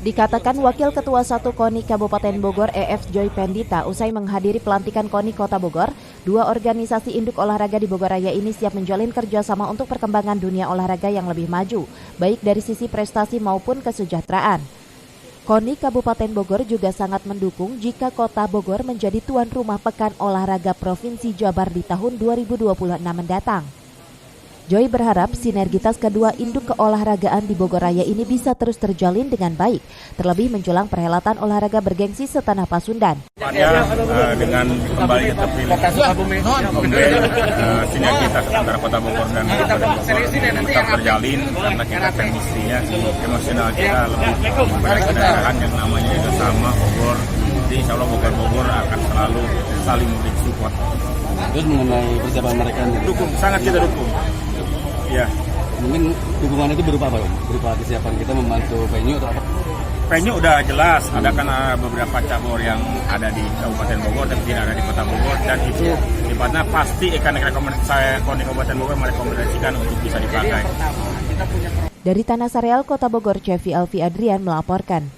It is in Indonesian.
Dikatakan Wakil Ketua 1 KONI Kabupaten Bogor EF Joy Pendita usai menghadiri pelantikan KONI Kota Bogor, dua organisasi induk olahraga di Bogor Raya ini siap menjalin kerjasama untuk perkembangan dunia olahraga yang lebih maju, baik dari sisi prestasi maupun kesejahteraan. KONI Kabupaten Bogor juga sangat mendukung jika Kota Bogor menjadi tuan rumah Pekan Olahraga Provinsi Jabar di tahun 2026 mendatang. Joy berharap sinergitas kedua induk keolahragaan di Bogor Raya ini bisa terus terjalin dengan baik, terlebih menjelang perhelatan olahraga bergengsi setanah Pasundan. Dengan kembali terpilih sinergitas antara Kota Bogor dan Kabupaten Bogor tetap terjalin karena kita chemistry-nya, emosional kita lebih banyak kendaraan yang namanya juga sama Bogor. Jadi insya Allah Bogor akan selalu saling memberi support. Terus mengenai persiapan mereka, sangat kita dukung. Ya, mungkin dukungan itu berupa apa? Berupa kesiapan kita membantu venue atau apa? Venue udah jelas, ada kan beberapa cabur yang ada di Kabupaten Bogor dan tidak ada di Kota Bogor, dan itu sifatnya pasti akan saya KONI Kabupaten Bogor merekomendasikan untuk bisa dipakai. Dari Tanah Sareal, Kota Bogor, Cevi Alfi Adrian melaporkan.